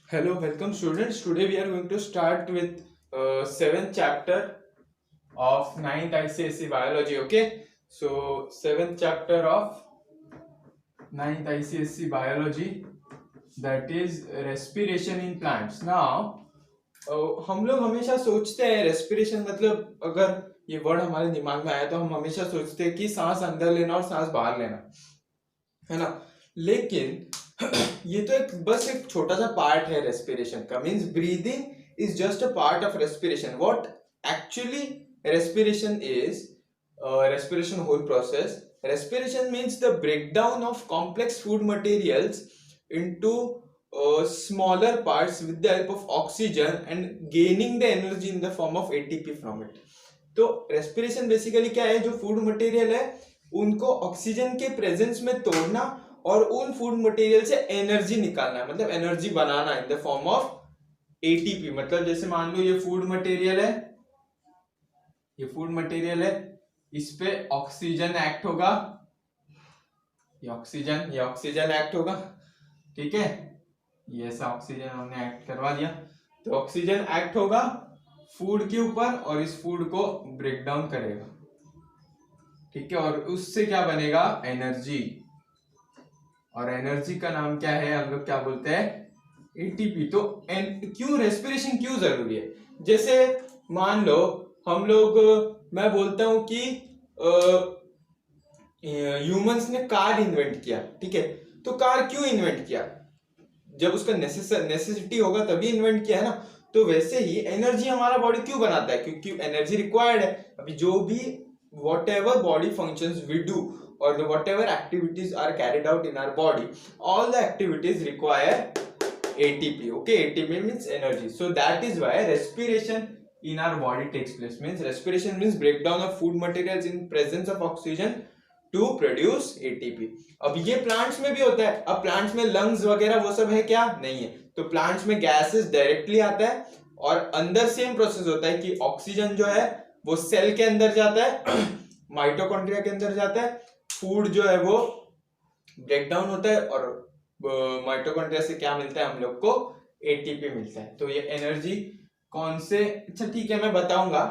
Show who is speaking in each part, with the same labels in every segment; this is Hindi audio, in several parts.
Speaker 1: Hello, welcome students. Today we are going to start with 7th chapter of 9th ICSE biology. Okay, so 7th chapter of 9th ICSE biology, that is respiration in plants. Now हम लोग हमेशा सोचते हैं रेस्पिरेशन मतलब अगर ये वर्ड हमारे दिमाग में आया तो हम हमेशा सोचते हैं कि सांस अंदर लेना और सांस बाहर लेना, है ना। लेकिन ये तो एक बस एक छोटा सा पार्ट है रेस्पिरेशन का। Means breathing is just a part of respiration. What actually respiration is, respiration whole process. Respiration means the breakdown of complex food materials into smaller parts with the help of oxygen and gaining the energy in the form of ATP from it. तो रेस्पिरेशन बेसिकली क्या है, जो फूड मटेरियल है उनको ऑक्सीजन के प्रेजेंस में तोड़ना और उन फूड मटेरियल से एनर्जी निकालना, मतलब energy banana in the form of ATP. मतलब जैसे मान लो ये फूड मटेरियल है, ये फूड मटेरियल है, इस पे ऑक्सीजन एक्ट होगा, ये ऑक्सीजन एक्ट होगा, ठीक है। ये ऐसा ऑक्सीजन हमने एक्ट करवा दिया, तो ऑक्सीजन एक्ट होगा फूड के ऊपर और इस फूड को ब्रेक डाउन करेगा, ठीक है, और उससे क्या बनेगा, एनर्जी। और एनर्जी का नाम क्या है, हम लोग क्या बोलते हैं, एटीपी। तो क्यों रेस्पिरेशन क्यों जरूरी है? जैसे मान लो हम लोग, मैं बोलता हूं कि ह्यूमंस ने कार इन्वेंट किया, ठीक है। तो कार क्यों इन्वेंट किया? जब उसका नेसेसिटी होगा तभी इन्वेंट किया है ना। तो वैसे ही एनर्जी हमारा बॉडी क्यों बनाता है, क्योंकि एनर्जी रिक्वायर्ड है। अभी जो भी whatever body functions we do or whatever activities are carried out in our body, all the activities require ATP. Okay, ATP means energy. So that is why respiration in our body takes place. Means respiration means breakdown of food materials in presence of oxygen to produce ATP. अब ये प्लांट्स में भी होता है। अब प्लांट्स में लंग्स वगैरह वो सब है क्या? नहीं है। तो प्लांट्स में गैसेस डायरेक्टली आता है और अंदर सेम प्रोसेस होता है कि ऑक्सीजन जो है वो सेल के अंदर जाता है, माइटोकॉन्ड्रिया के अंदर जाता है, फूड जो है वो ब्रेक डाउन होता है और माइटोकॉन्ड्रिया से क्या मिलता है हम लोग को, एटीपी मिलता है। तो ये एनर्जी कौन से, अच्छा ठीक है मैं बताऊंगा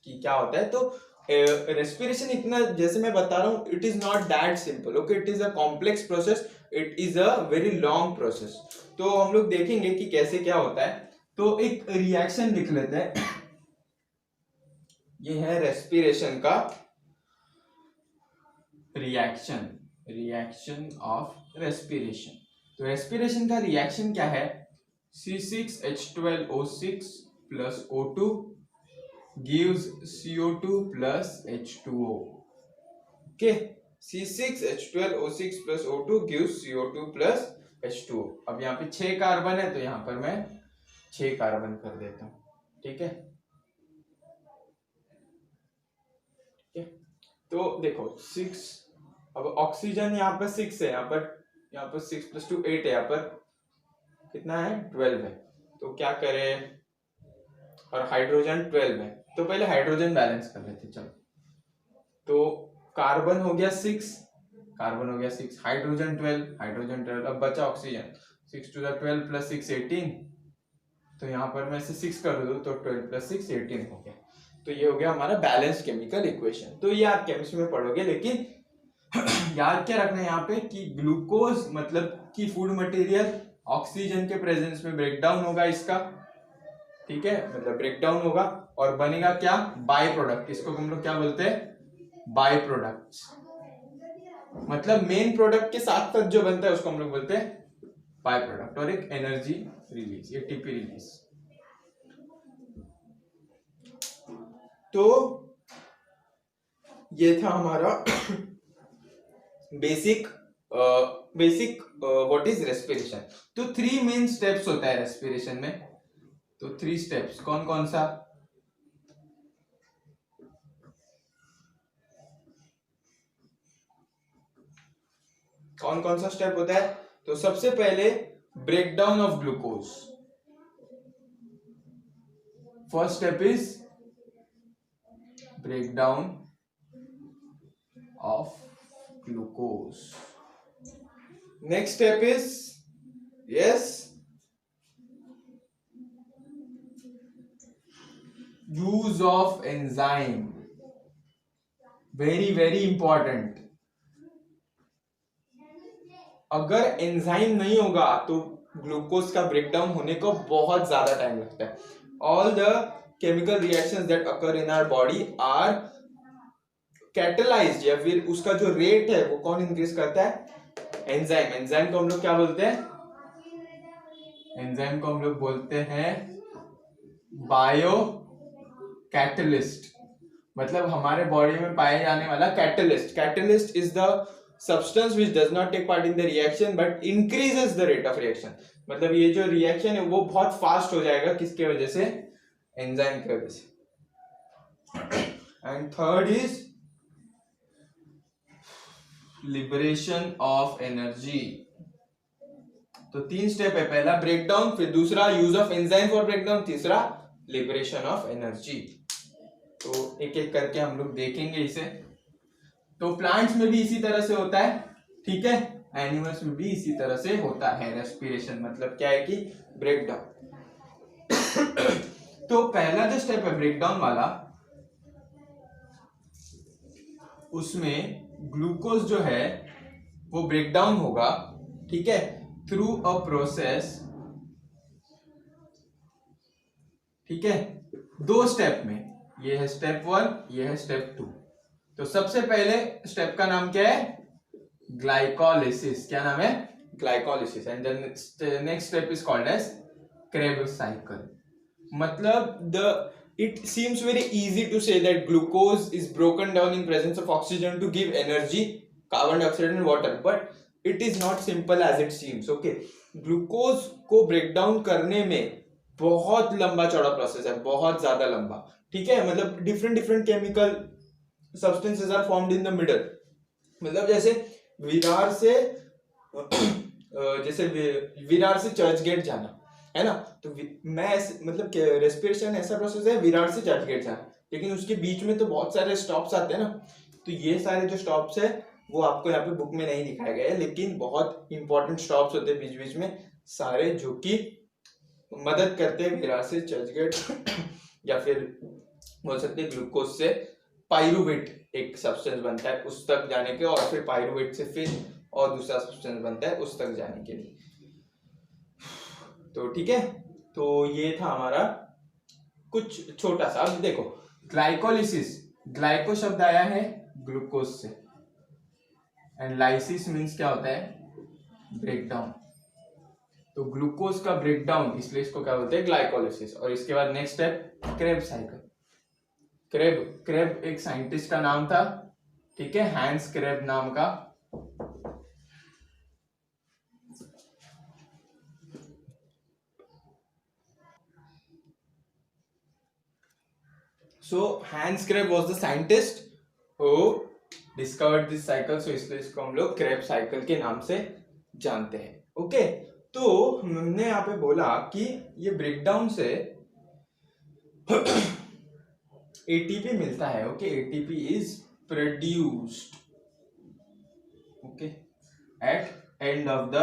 Speaker 1: कि क्या होता है। तो रेस्पिरेशन इतना जैसे मैं बता रहा हूँ, it is not that simple. Okay, it is a complex process, it is a very long process. तो हम लोग देखेंगे कि कैसे क्या होता है। तो एक रिएक्शन लिख लेते हैं, ये है रेस्पिरेशन का रिएक्शन ऑफ रेस्पिरेशन। तो रेस्पिरेशन का रिएक्शन क्या है, C6H12O6 plus O2 gives CO2 plus H2O. Okay, C6H12O6 plus O2 gives CO2 plus H2O. अब यहाँ पे 6 कार्बन है तो यहाँ पर मैं 6 कार्बन कर देता हूँ, ठीक है। तो देखो 6, अब ऑक्सीजन यहाँ पर 6 है, यहाँ पर 6 + 2 8 है, यहाँ पर कितना है 12 है। तो क्या करें, और हाइड्रोजन 12 है, तो पहले हाइड्रोजन बैलेंस कर लेते चलो। तो कार्बन हो गया 6, कार्बन हो गया 6, हाइड्रोजन 12, अब बचा ऑक्सीजन 6 to the 12 + 6 18। तो यहाँ पर मैं इसे 6 कर दूं तो 12 + 6 18 हो गया। तो ये हो गया हमारा बैलेंस केमिकल इक्वेशन। तो ये आप केमिस्ट्री में पढ़ोगे, लेकिन याद क्या रखना है यहाँ पे कि ग्लूकोज मतलब कि फूड मटेरियल ऑक्सीजन के प्रेजेंस में ब्रेक डाउन होगा इसका, ठीक है, मतलब ब्रेक डाउन होगा और बनेगा क्या, बाय प्रोडक्ट। इसको हम लोग क्या बोलते हैं, बाय प्रोडक्ट्स। मतलब मेन प्रोडक्ट के साथ साथ जो बनता है उसको हम लोग बोलते हैं बाय प्रोडक्ट। और एक एनर्जी रिलीज, एटीपी रिलीज। तो ये था हमारा बेसिक व्हाट इज रेस्पिरेशन। तो 3 मेन स्टेप्स होता है रेस्पिरेशन में। तो 3 स्टेप्स कौन कौन सा, कौन कौन सा स्टेप होता है? तो सबसे पहले break down of glucose. First step is break down of glucose. Next step is, yes, use of enzyme, very very important. अगर एंजाइम नहीं होगा तो ग्लूकोज का ब्रेकडाउन होने को बहुत ज्यादा टाइम लगता है। All the chemical reactions that occur in our body are catalysed, या फिर उसका जो रेट है वो कौन इंक्रीज करता है? एंजाइम। एंजाइम को हम लोग क्या बोलते हैं? एंजाइम को हम लोग बोलते हैं बायो कैटलिस्ट, मतलब हमारे बॉडी में पाए जाने वाला catalyst. Catalyst is the substance which does not take part in the reaction but increases the rate of reaction. मतलब ये जो रिएक्शन है वो बहुत फास्ट हो जाएगा, किसके वजह से? एंजाइम की वजह से। And third is liberation of energy. तो 3 स्टेप है, पहला ब्रेकडाउन, फिर दूसरा use of enzyme for breakdown, तीसरा लिबरेशन ऑफ एनर्जी। तो एक एक करके हम लोग देखेंगे इसे। तो प्लांट्स में भी इसी तरह से होता है, ठीक है, एनिमल्स में भी इसी तरह से होता है। रेस्पिरेशन मतलब क्या है कि ब्रेकडाउन। तो पहला जो स्टेप है ब्रेकडाउन वाला, उसमें ग्लूकोज जो है वो ब्रेकडाउन होगा, ठीक है, थ्रू अ प्रोसेस, ठीक है, 2 स्टेप में। ये है स्टेप 1, ये है स्टेप 2। तो सबसे पहले स्टेप का नाम क्या है? ग्लाइकोलिसिस। क्या नाम है? Glycolysis. And the next step is called as Krebs cycle. मतलब it seems very easy to say that glucose is broken down in presence of oxygen to give energy, carbon dioxide and water, but it is not simple as it seems. Okay, glucose को ब्रेक डाउन करने में बहुत लंबा चौड़ा प्रोसेस है, बहुत ज्यादा लंबा, ठीक है। मतलब different different chemical substances are formed in the middle. मतलब जैसे विरार से चर्च गेट जाना है ना, तो मैं मतलब रेस्पिरेशन ऐसा प्रोसेस है, विरार से चर्च गेट जाना, लेकिन उसके बीच में तो बहुत सारे स्टॉप्स आते हैं ना। तो ये सारे जो स्टॉप्स है वो आपको यहाँ पे बुक में नहीं दिखाए गए हैं, लेकिन बहुत इंपॉर्टेंट स्टॉप्स होते हैं बीच बीच में सारे, जो कि मदद करते हैं विरार से चर्च गेट या फिर बोल सकते हैं ग्लूकोज से पाइरुवेट एक सब्सटेंस बनता है उस तक जाने के, और फिर पाइरुवेट से फिर और दूसरा सब्सटेंस बनता है उस तक जाने के लिए। तो ठीक है, तो ये था हमारा कुछ छोटा सा। अब देखो ग्लाइकोलिसिस, ग्लाइको शब्द आया है ग्लूकोज से, एंड लाइसिस मीन्स क्या होता है? ब्रेकडाउन। तो ग्लूकोज का ब्रेकडाउन, इसलिए इसको क्या बोलते हैं? ग्लाइकोलिसिस। और इसके बाद next step Kreb cycle. Kreb एक साइंटिस्ट का नाम था, ठीक है, हैंस क्रेब नाम का। So Hans Krebs was the scientist who discovered this cycle, so इसलिए इसको हम लोग क्रेब साइकिल के नाम से जानते हैं। ओके, तो हमने यहाँ पे बोला कि ये ब्रेकडाउन से एटीपी मिलता है। Okay, ATP is produced, okay, at end of the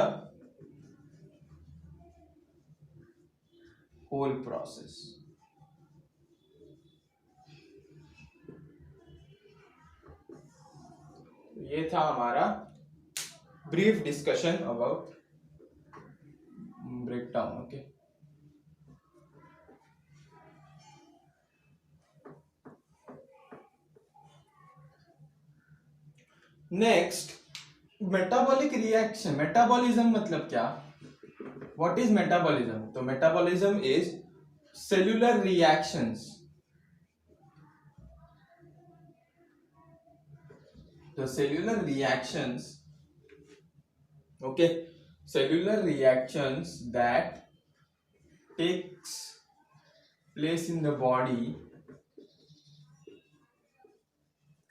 Speaker 1: whole process. ये था हमारा brief discussion about breakdown. Okay, next metabolic reaction. Metabolism मतलब क्या? What is metabolism? तो metabolism is cellular reactions. The cellular reactions, okay, cellular reactions that takes place in the body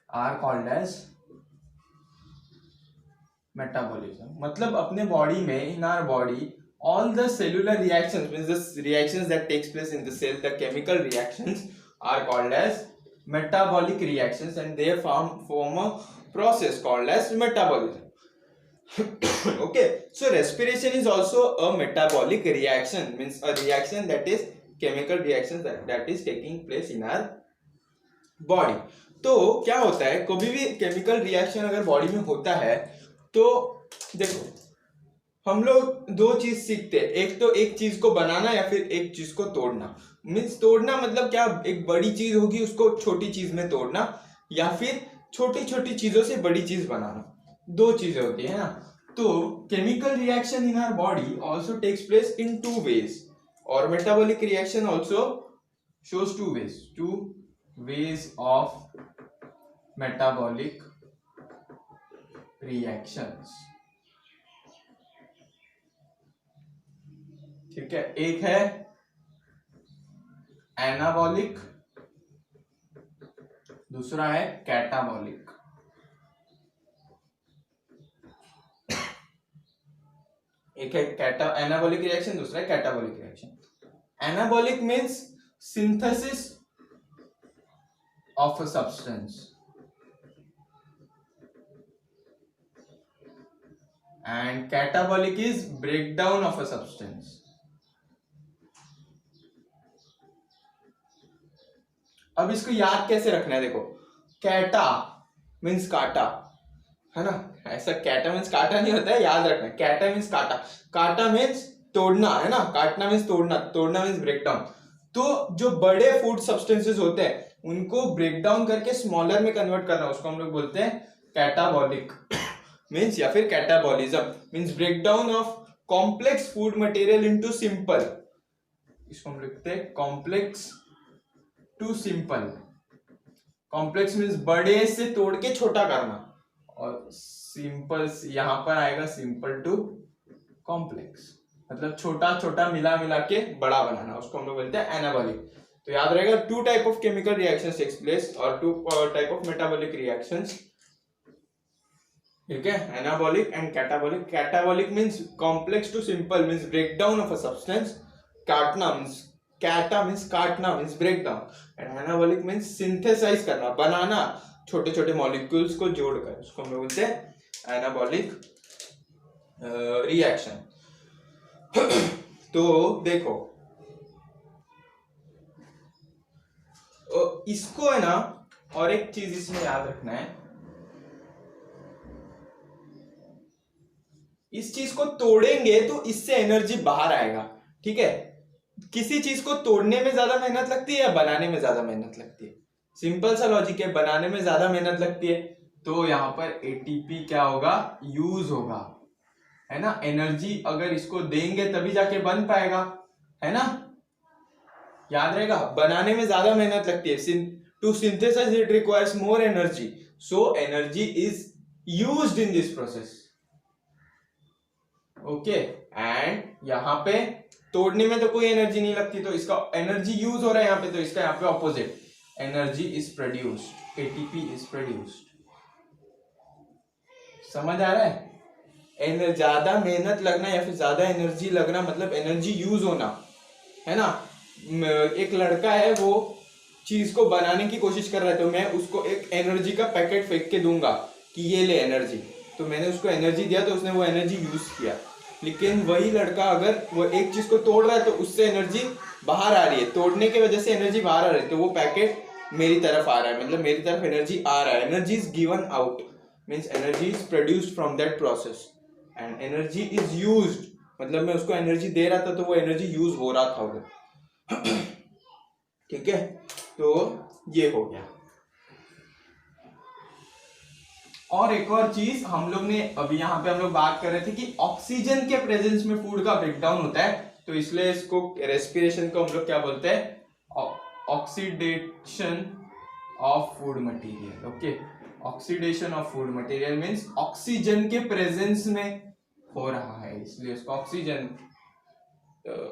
Speaker 1: are called as metabolism. मतलब अपने बॉडी में, in our body, all the cellular reactions, means the reactions that takes place in the cell, the chemical reactions are called as metabolic reactions, and they form a process called as metabolism. Okay, so respiration is also a metabolic reaction, means a reaction that is chemical reaction that is taking place in our body. तो क्या होता है, कभी भी केमिकल रिएक्शन अगर बॉडी में होता है तो देखो हम लोग दो चीज सीखते हैं, एक तो एक चीज को बनाना या फिर एक चीज को तोड़ना। मीन्स तोड़ना मतलब क्या, एक बड़ी चीज होगी उसको छोटी चीज में तोड़ना, या फिर छोटी छोटी चीजों से बड़ी चीज बनाना, दो चीजें होती है ना। तो chemical reaction in our body also takes place in two ways, और metabolic reaction also shows two ways of metabolic reactions. ठीक है, एक है एनाबॉलिक, दूसरा है कैटाबॉलिक। एक है एनाबॉलिक रिएक्शन, दूसरा है catabolic reaction. Anabolic means synthesis of a substance and catabolic is breakdown of a substance. अब इसको याद कैसे रखना है, देखो कैटा मीन्स काटा, है ना, ऐसा कैटा मीन्स काटा नहीं होता है, याद रखना है कैटा मीन्स काटा। काटा मीन्स तोड़ना, है ना, काटना मीन्स तोड़ना, तोड़ना मीन्स ब्रेकडाउन। तो जो बड़े फूड सब्सटेंसेस होते हैं उनको ब्रेकडाउन करके स्मॉलर में कन्वर्ट करना, उसको हम लोग बोलते हैं कैटाबॉलिक मीन्स, या फिर catabolism means breakdown of complex food material into simple, इसको हम लिखते हैं complex to simple. Complex means बड़े से तोड़ के छोटा करना, और सिंपल यहां पर आएगा सिंपल टू कॉम्प्लेक्स, मतलब छोटा छोटा मिला मिला के बड़ा बनाना, उसको हम लोग बोलते हैं एनाबॉलिक। तो याद रहेगा, two type of chemical reactions takes place और two type of metabolic reactions. ठीक है, anabolic and catabolic. Catabolic means complex to simple means breakdown of a substance, काटना मीन्स कैटा मीन्स काटना means break down, and anabolic means synthesise करना, बनाना, छोटे छोटे मॉलिक्यूल्स को जोड़कर, उसको हम लोग बोलते हैं एनाबॉलिक रिएक्शन। तो देखो इसको है ना, और एक चीज इसमें याद रखना है, इस चीज को तोड़ेंगे तो इससे एनर्जी बाहर आएगा। ठीक है, किसी चीज को तोड़ने में ज्यादा मेहनत लगती है या बनाने में ज्यादा मेहनत लगती है? सिंपल सा लॉजिक है, बनाने में ज्यादा मेहनत लगती है, तो यहाँ पर एटीपी क्या होगा, यूज होगा, है ना। एनर्जी अगर इसको देंगे तभी जाके बन पाएगा, है ना, याद रहेगा। बनाने में ज्यादा मेहनत लगती है, to synthesise it requires more energy, so energy is used in this process. Okay, and यहाँ पे तोड़ने में तो कोई एनर्जी नहीं लगती, तो इसका एनर्जी यूज हो रहा है यहाँ पे, तो इसका यहाँ पे opposite, energy is produced, ATP is produced. समझ आ रहा है, ज्यादा मेहनत लगना या फिर ज्यादा एनर्जी लगना मतलब एनर्जी यूज होना, है ना। एक लड़का है, वो चीज को बनाने की कोशिश कर रहा है, तो मैं उसको एक एनर्जी का पैकेट फेंक के दूंगा कि ये ले एनर्जी, तो मैंने उसको एनर्जी दिया, तो उसने वो एनर्जी यूज किया। लेकिन वही लड़का अगर वो एक चीज को तोड़ रहा है तो उससे एनर्जी बाहर आ रही है, तोड़ने की वजह से एनर्जी बाहर आ रही है, तो वो पैकेट मेरी तरफ आ रहा है, मतलब मेरी तरफ एनर्जी आ रहा है। Energy is given out means energy is produced from that process, and energy is used मतलब मैं उसको एनर्जी दे रहा था तो वो एनर्जी यूज हो रहा था उधर। ठीक है, तो ये हो गया। और एक और चीज हम लोग ने अभी यहाँ पे हम लोग बात कर रहे थे कि ऑक्सीजन के प्रेजेंस में फूड का ब्रेकडाउन होता है, तो इसलिए इसको रेस्पिरेशन को हम लोग क्या बोलते हैं, oxidation of food material. Okay, oxidation of food material means oxygen के प्रेजेंस में हो रहा है, इसलिए इसको ऑक्सीजन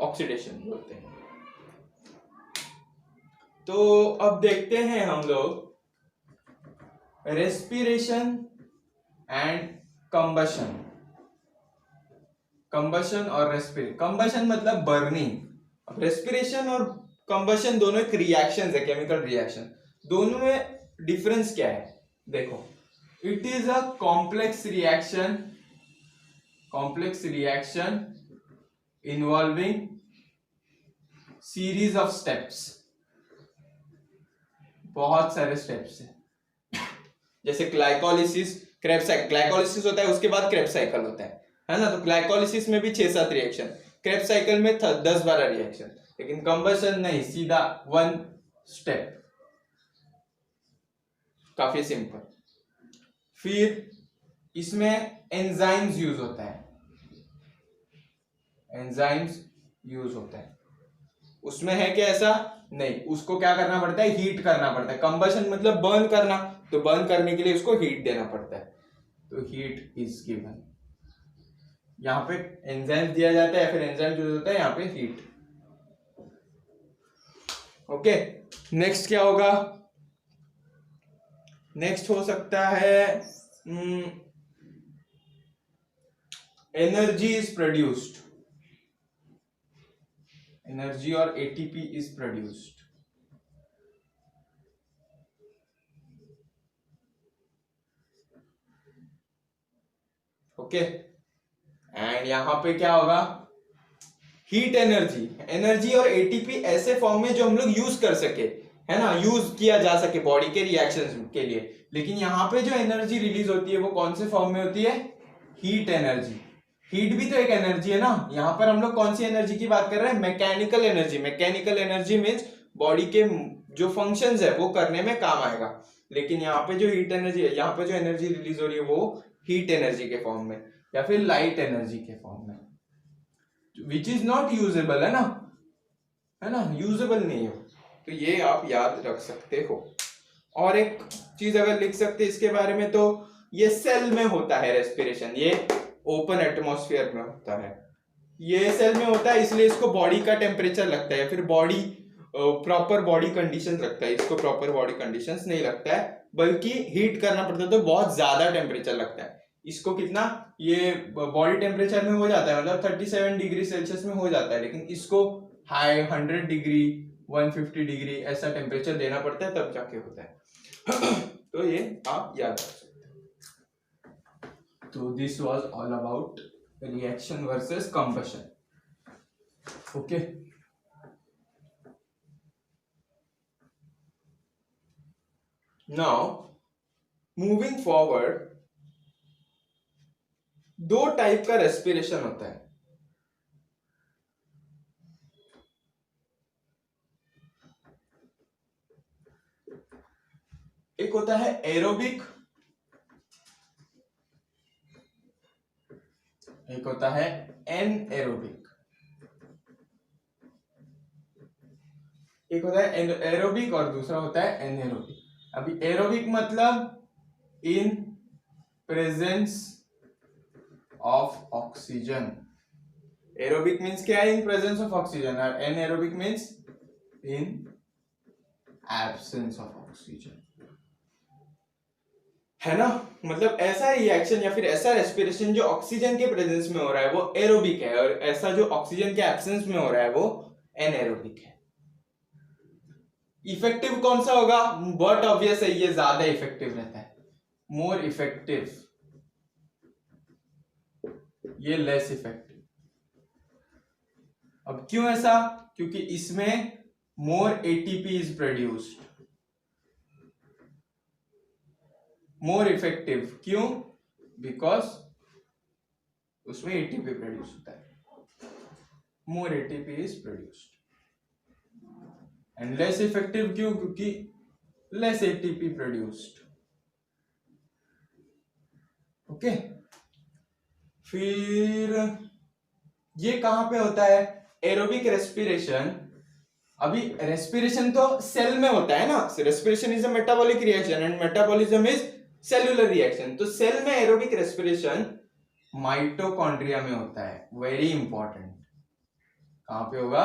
Speaker 1: ऑक्सीडेशन बोलते हैं। तो अब देखते हैं हम लोग रेस्पिरेशन एंड कंबशन। कंबशन और रेस्पिरेशन, कंबशन मतलब बर्निंग, अब रेस्पिरेशन और कंबशन दोनों एक रिएक्शन है, केमिकल रिएक्शन। दोनों में डिफरेंस क्या है, देखो, it is a complex reaction involving series of steps, बहुत सारे स्टेप्स है। जैसे ग्लाइकोलिसिस, क्रेब्स साइकिल, ग्लाइकोलिसिस होता है उसके बाद क्रेब्स साइकिल होता है ना। तो ग्लाइकोलिसिस में भी 6-7 रिएक्शन, क्रेब्स साइकिल में 10-12 रिएक्शन, लेकिन कंबशन नहीं, सीधा 1 स्टेप, काफी सिंपल। फिर इसमें एंजाइम्स यूज होता है, एंजाइम्स यूज होता है। उसमें है क्या ऐसा नहीं, उसको क्या करना पड़ता है, हीट करना पड़ता है। कंबशन मतलब बर्न करना, तो बर्न करने के लिए उसको हीट देना पड़ता है, तो हीट इज गिवन। यहाँ पे एंजाइम दिया जाता है, फिर एंजाइम यूज होता है, यहाँ पे हीट। ओके, नेक्स्ट क्या होगा, नेक्स्ट हो सकता है एनर्जी इज प्रोड्यूस्ड, एनर्जी और ATP is produced. Okay, and यहां पे क्या होगा, हीट एनर्जी, एनर्जी और एटीपी ऐसे फॉर्म में जो हम लोग यूज कर सके, है ना, यूज किया जा सके बॉडी के रिएक्शंस के लिए। लेकिन यहाँ पे जो एनर्जी रिलीज होती है वो कौन से फॉर्म में होती है, हीट एनर्जी। हीट भी तो एक एनर्जी है ना। यहाँ पर हम लोग कौन सी एनर्जी की बात कर रहे हैं, mechanical energy. Mechanical energy means body के जो फंक्शंस है वो करने में काम आएगा। लेकिन यहाँ पे जो हीट एनर्जी है, यहाँ पे जो एनर्जी रिलीज हो रही है वो हीट एनर्जी के फॉर्म में या फिर लाइट एनर्जी के फॉर्म में, विच इज नॉट यूजेबल, है ना, यूजेबल नहीं हो। तो ये आप याद रख सकते हो। और एक चीज अगर लिख सकते इसके बारे में, तो ये सेल में होता है रेस्पिरेशन, ये ओपन एटमॉस्फेयर में होता है, ये सेल में होता है, इसलिए इसको बॉडी का टेम्परेचर लगता है, फिर बॉडी प्रॉपर बॉडी कंडीशन लगता है, इसको प्रॉपर बॉडी कंडीशंस नहीं लगता है, बल्कि हीट करना पड़ता है तो बहुत ज्यादा टेम्परेचर लगता है। इसको कितना, ये बॉडी टेम्परेचर में हो जाता है, मतलब 37 डिग्री सेल्सियस में हो जाता है, लेकिन इसको हाई 100 डिग्री 150 डिग्री ऐसा टेम्परेचर देना पड़ता है, तब जाके होता है। तो ये आप याद रख सकते हैं। तो this was all about reaction versus combustion. Okay, now moving forward, 2 type का रेस्पिरेशन होता है। एक होता है एरोबिक, एक होता है एनएरोबिक। एक होता है एरोबिक और दूसरा होता है एनएरोबिक। अभी एरोबिक मतलब in presence of oxygen, aerobic means क्या है, इन प्रेजेंस ऑफ ऑक्सीजन, और anaerobic means in absence of oxygen, है ना। मतलब ऐसा रिएक्शन या फिर ऐसा रेस्पिरेशन जो ऑक्सीजन के प्रेजेंस में हो रहा है वो एरोबिक है, और ऐसा जो ऑक्सीजन के एब्सेंस में हो रहा है वो एनएरोबिक है। इफेक्टिव कौन सा होगा, बट ऑब्वियस है ये ज्यादा इफेक्टिव रहता है, मोर इफेक्टिव, ये लेस इफेक्टिव। अब क्यों ऐसा, क्योंकि इसमें more ATP is produced, more effective, क्यों, बिकॉज उसमें एटीपी प्रोड्यूस होता है, more ATP is produced. And less effective क्यों, क्योंकि लेस एटीपी प्रोड्यूस्ड। ओके, फिर ये कहां पे होता है, एरोबिक रेस्पिरेशन। अभी रेस्पिरेशन तो सेल में होता है ना, respiration is a metabolic reaction and metabolism is cellular reaction. तो सेल में एरोबिक रेस्पिरेशन माइटोकॉन्ड्रिया में होता है, वेरी इंपॉर्टेंट। कहां पे होगा,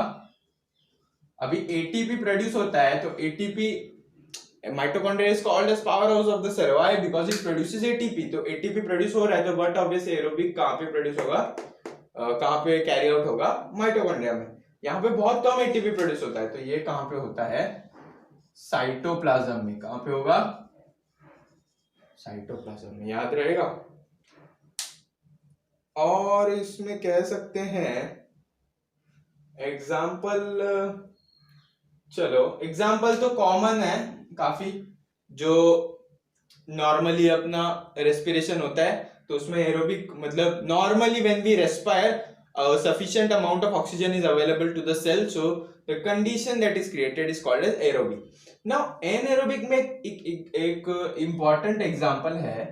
Speaker 1: अभी एटीपी प्रोड्यूस होता है, तो ATP, mitochondria is called as power house of the cell, why, because it produces ATP. तो एटीपी प्रोड्यूस हो रहा है, तो बट ऑब्वियसली एरोबिक कहां पे प्रोड्यूस होगा, कहां पे कैरी आउट होगा, माइटोकॉन्ड्रिया में। यहाँ पे बहुत कम एटीपी प्रोड्यूस होता है, तो ये कहां पे होता है, साइटोप्लाज्म में। कहां पे होगा, साइटोप्लाज्म में, याद रहेगा। और इसमें कह सकते हैं एग्जाम्पल चलो एग्जाम्पल तो कॉमन है काफी, जो नॉर्मली अपना रेस्पिरेशन होता है, तो उसमें एरोबिक मतलब normally when we respire sufficient amount of oxygen is available to the cell, so the condition that is created is called as aerobic. Now anaerobic में एक important example है,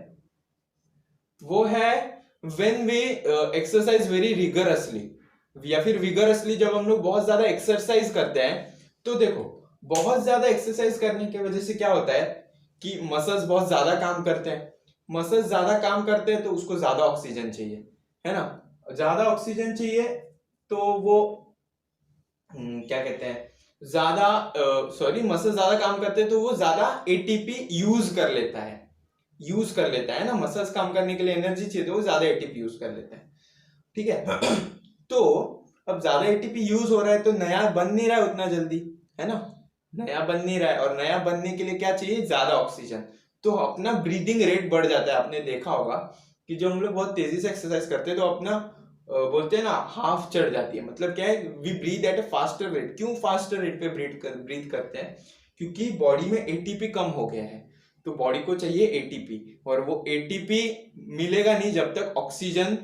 Speaker 1: वो है when we exercise very rigorously, या फिर vigorously जब हम लोग बहुत ज्यादा एक्सरसाइज करते हैं। तो देखो बहुत ज्यादा एक्सरसाइज करने की वजह से क्या होता है कि मसल्स बहुत ज्यादा काम करते हैं, मसल्स ज्यादा काम करते हैं तो उसको ज्यादा ऑक्सीजन चाहिए, है ना, ज्यादा ऑक्सीजन चाहिए तो वो क्या कहते हैं ज्यादा मसल ज्यादा काम करते हैं तो वो ज्यादा एटीपी यूज कर लेता है ना, मसल्स काम करने के लिए एनर्जी चाहिए तो वो ज्यादा एटीपी यूज कर लेता है, ठीक है। तो अब ज्यादा एटीपी यूज हो रहा है तो नया बन नहीं रहा है उतना जल्दी, है ना, नया बन नहीं रहा है, और नया बनने के लिए क्या चाहिए, ज्यादा ऑक्सीजन। तो अपना ब्रीदिंग रेट बढ़ जाता है। आपने देखा होगा कि जो हम लोग बहुत तेजी से एक्सरसाइज करते हैं तो अपना बोलते हैं ना हाफ चढ़ जाती है, मतलब क्या है, we breathe at a faster rate. क्यों फास्टर रेट पे ब्रीथ करते हैं, क्योंकि बॉडी में एटीपी कम हो गया है, तो बॉडी को चाहिए एटीपी, और वो एटीपी मिलेगा नहीं जब तक ऑक्सीजन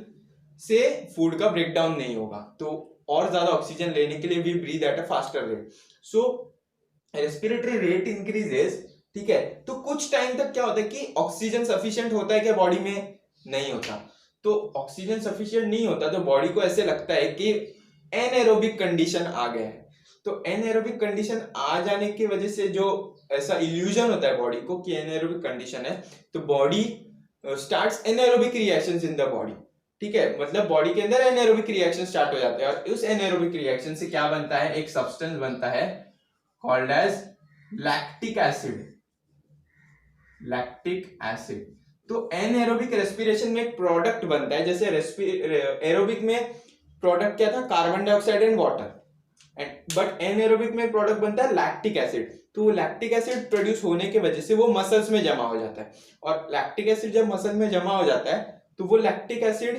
Speaker 1: से फूड का ब्रेकडाउन नहीं होगा। तो और ज्यादा ऑक्सीजन लेने के लिए we breathe at a faster rate, so respiratory rate increases, ठीक है। तो कुछ टाइम तक क्या होता है कि ऑक्सीजन सफिशिएंट होता है क्या बॉडी में, नहीं होता। तो ऑक्सीजन सफिशिएंट नहीं होता तो बॉडी को ऐसे लगता है कि एनएरोबिक कंडीशन आ गया है। तो एनएरोबिक कंडीशन आ जाने की वजह से जो ऐसा इल्यूजन होता है बॉडी को कि एनएरोबिक कंडीशन है, तो body starts anaerobic reactions in the body, ठीक है, मतलब बॉडी के अंदर एनएरोबिक रिएक्शन स्टार्ट हो जाते हैं, और उस एनएरोबिक रिएक्शन से क्या बनता है, एक सब्सटेंस बनता है called as lactic acid. Lactic acid. तो एनएरोबिक रेस्पिरेशन में एक प्रोडक्ट बनता है, जैसे एरोबिक में प्रोडक्ट क्या था, carbon dioxide and water, but anaerobic में प्रोडक्ट बनता है लैक्टिक एसिड। तो लैक्टिक एसिड प्रोड्यूस होने की वजह से वो मसल्स में जमा हो जाता है, और लैक्टिक एसिड जब मसल में जमा हो जाता है तो वो लैक्टिक एसिड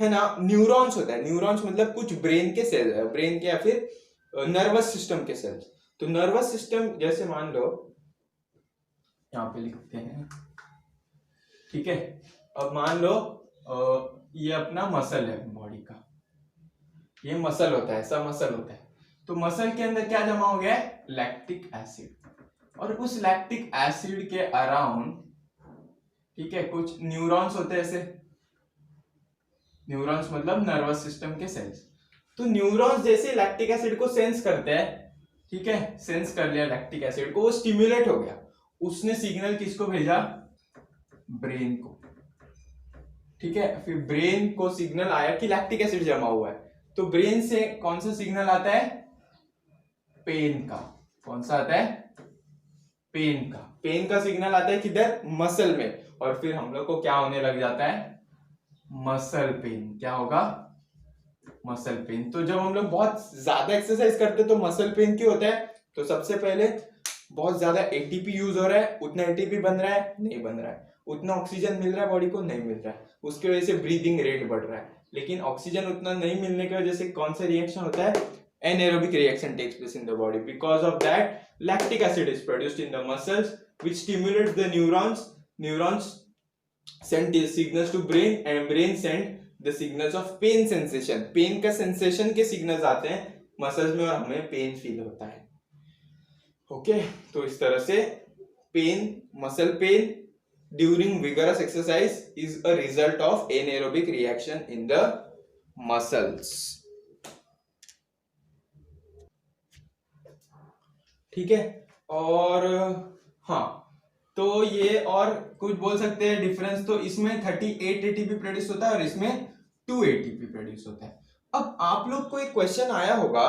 Speaker 1: है ना, न्यूरॉन्स होता है, न्यूरॉन्स मतलब कुछ ब्रेन के सेल, ब्रेन के या फिर नर्वस सिस्टम के सेल्स। तो नर्वस सिस्टम जैसे मान लो यहाँ पे लिखते हैं, ठीक है, अब मान लो ये अपना मसल है बॉडी का, ये मसल होता है, ऐसा मसल होता है। तो मसल के अंदर क्या जमा हो गया है, लैक्टिक एसिड, और उस लैक्टिक एसिड के अराउंड, ठीक है, कुछ न्यूरॉन्स होते हैं ऐसे, न्यूरॉन्स मतलब नर्वस सिस्टम के सेल्स। तो न्यूरॉन्स जैसे लैक्टिक एसिड को सेंस करते हैं, ठीक है, सेंस कर लिया लैक्टिक एसिड को, वो स्टिम्युलेट हो गया, उसने सिग्नल किसको भेजा, ब्रेन को, ठीक है। फिर ब्रेन को सिग्नल आया कि लैक्टिक एसिड जमा हुआ है, तो ब्रेन से कौन सा सिग्नल आता है, पेन का। कौन सा आता है, पेन का। पेन का सिग्नल आता है किधर, मसल में, और फिर हम लोग को क्या होने लग जाता है, मसल पेन। क्या होगा, मसल पेन। तो जब हम लोग बहुत ज्यादा एक्सरसाइज करते हैं तो मसल पेन क्यों होता है, तो सबसे पहले बहुत ज्यादा एटीपी यूज हो रहा है, उतना एटीपी बन रहा है, नहीं बन रहा है, उतना ऑक्सीजन मिल रहा है बॉडी को, नहीं मिल रहा है, उसकी वजह से ब्रीदिंग रेट बढ़ रहा है। लेकिन ऑक्सीजन उतना नहीं मिलने की वजह से कौन सा रिएक्शन होता है, anaerobic reaction takes place in the body, because of that lactic acid is produced in the muscles which stimulates the neurons send signals to brain and brain send the signals of pain sensation। Pain का सेंसेशन के सिग्नल्स आते हैं मसल्स में और हमें पेन फील होता है, ओके। तो इस तरह से pain, muscle pain during vigorous exercise is a result of anaerobic reaction in the muscles, ठीक है। और हाँ, तो ये और कुछ बोल सकते हैं डिफरेंस, तो इसमें 38 एटीपी प्रोड्यूस होता है और इसमें 2 एटीपी प्रोड्यूस होता है। अब आप लोग को एक क्वेश्चन आया होगा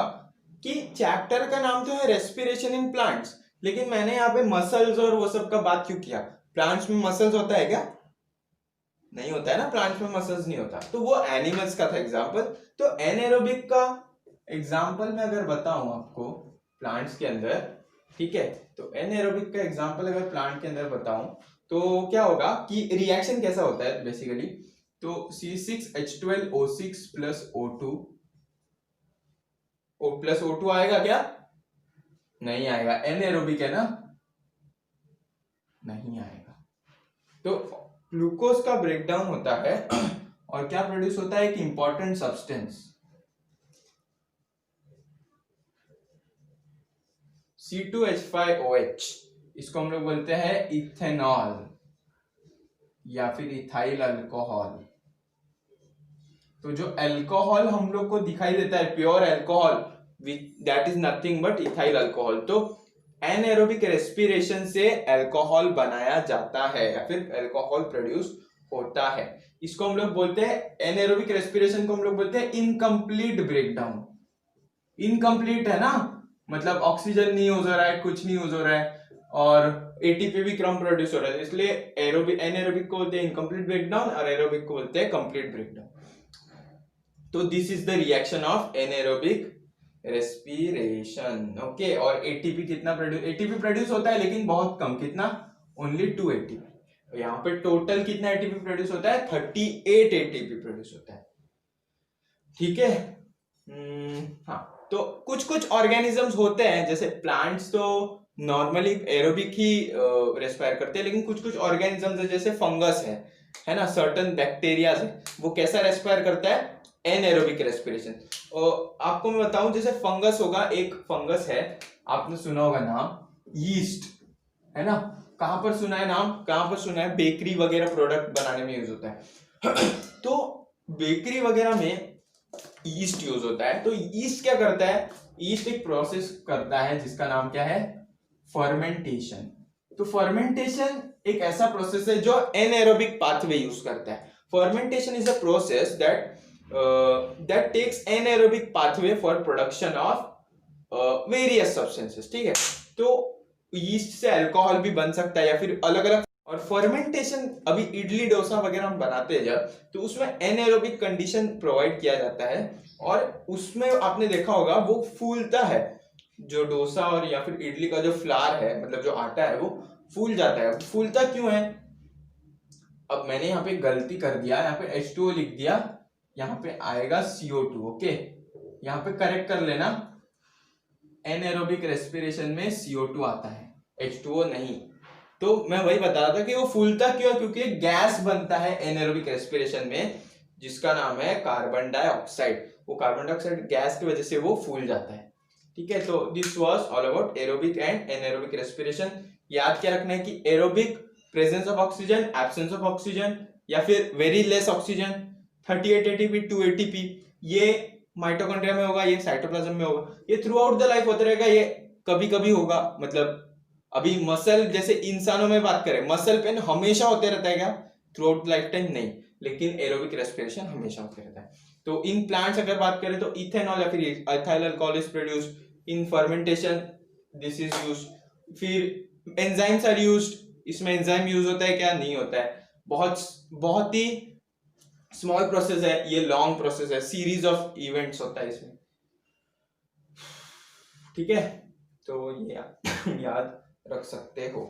Speaker 1: कि चैप्टर का नाम तो है रेस्पिरेशन इन प्लांट्स, लेकिन मैंने यहाँ पे मसल्स और वो सब का बात क्यों किया, प्लांट्स में मसल्स होता है क्या, नहीं होता है ना, प्लांट्स में मसल्स नहीं होता, तो वो एनिमल्स का था एग्जाम्पल। तो एनएरोबिक का एग्जाम्पल मैं अगर बताऊं आपको प्लांट्स के अंदर, ठीक है, तो एनएरोबिक का एग्जांपल अगर प्लांट के अंदर बताऊं तो क्या होगा कि रिएक्शन कैसा होता है बेसिकली, तो C6H12O6 प्लस O2 आएगा क्या, नहीं आएगा, एनएरोबिक है ना, नहीं आएगा। तो ग्लूकोज का ब्रेकडाउन होता है और क्या प्रोड्यूस होता है, एक इंपॉर्टेंट सब्सटेंस C2H5OH, इसको हम लोग बोलते हैं इथेनॉल या फिर इथाइल अल्कोहल। तो जो अल्कोहल हम लोग को दिखाई देता है, pure alcohol, that is nothing but ethyl alcohol. तो एनएरोबिक रेस्पिरेशन से अल्कोहल बनाया जाता है या फिर अल्कोहल प्रोड्यूस होता है। इसको हम लोग बोलते हैं, एनएरोबिक रेस्पिरेशन को हम लोग बोलते हैं इनकम्प्लीट ब्रेकडाउन। इनकम्प्लीट है ना, मतलब ऑक्सीजन नहीं यूज हो रहा है, कुछ नहीं यूज हो रहा है और एटीपी भी कम प्रोड्यूस हो रहा है, इसलिए एनएरोबिक को बोलते हैं इनकम्प्लीट ब्रेकडाउन और एरोबिक को बोलते हैं कंप्लीट ब्रेकडाउन। तो this is the reaction of anaerobic respiration. Okay, और एटीपी कितना प्रोड्यूस, एटीपी प्रोड्यूस होता है लेकिन बहुत कम, कितना, ओनली 2 एटीपी। यहाँ पे टोटल कितना एटीपी प्रोड्यूस होता है, 38 एटीपी प्रोड्यूस होता है। ठीक है। हाँ, तो कुछ कुछ ऑर्गेनिजम्स होते हैं, जैसे प्लांट्स तो नॉर्मली एरोबिक ही रेस्पायर करते हैं, लेकिन कुछ कुछ ऑर्गेनिजम्स है जैसे फंगस है ना, सर्टन बैक्टीरिया है, वो कैसा रेस्पायर करता है, एनएरोबिक रेस्पिरेशन। और आपको मैं बताऊं, जैसे फंगस होगा, एक फंगस है, आपने सुना होगा नाम, यीस्ट, है ना, कहां पर सुना है नाम, कहां पर सुना है, बेकरी वगैरह प्रोडक्ट बनाने में यूज होता है। तो बेकरी वगैरह में ईस्ट यूज होता है। तो ईस्ट क्या करता है, ईस्ट एक प्रोसेस करता है जिसका नाम क्या है, फर्मेंटेशन। तो फर्मेंटेशन एक ऐसा प्रोसेस है जो एनएरोबिक पाथवे यूज करता है। Fermentation is a process that takes anaerobic pathway for production of various substances। ठीक है, तो यीस्ट से अल्कोहल भी बन सकता है या फिर अलग अलग। और फर्मेंटेशन, अभी इडली डोसा वगैरह हम बनाते हैं जब, तो उसमें एनएरोबिक कंडीशन प्रोवाइड किया जाता है और उसमें आपने देखा होगा वो फूलता है, जो डोसा और या फिर इडली का जो फ्लावर है, मतलब जो आटा है, वो फूल जाता है। फूलता क्यों है, अब मैंने यहाँ पे गलती कर दिया, यहाँ पे H2O लिख दिया, यहाँ पे आएगा CO2। ओके, यहाँ पे करेक्ट कर लेना, एनएरोबिक रेस्पिरेशन में CO2 आता है, H2O नहीं। तो मैं वही बता रहा था कि वो फूलता क्यों है, क्योंकि गैस बनता है एनएरोबिक रेस्पिरेशन में जिसका नाम है कार्बन डाइऑक्साइड। वो कार्बन डाइऑक्साइड गैस की वजह से वो फूल जाता है। ठीक है, तो this was all about aerobic and anaerobic respiration. याद क्या रखना है कि aerobic presence of oxygen, absence of oxygen या फिर very less oxygen, 38 ATP 2 ATP, ये माइटोकॉन्ड्रिया में होगा, ये साइटोप्लाज्म में होगा, ये थ्रू आउट द लाइफ होता रहेगा, ये कभी कभी होगा। मतलब अभी मसल, जैसे इंसानों में बात करें, मसल पेन हमेशा होते रहता है क्या, थ्रू आउट लाइफ टाइम नहीं, लेकिन एरोबिक रेस्पिरेशन हमेशा होते रहता है। तो इन प्लांट्स अगर बात करें तो इथेनॉल या फिर ethyl alcohol is produced in fermentation, this is used. फिर एंजाइम्स आर यूज्ड, इसमें एंजाइम यूज होता है क्या, नहीं होता है, बहुत ही स्मॉल प्रोसेस है, ये लॉन्ग प्रोसेस है, सीरीज ऑफ इवेंट्स होता है इसमें। ठीक है, तो ये याद रख सकते हो।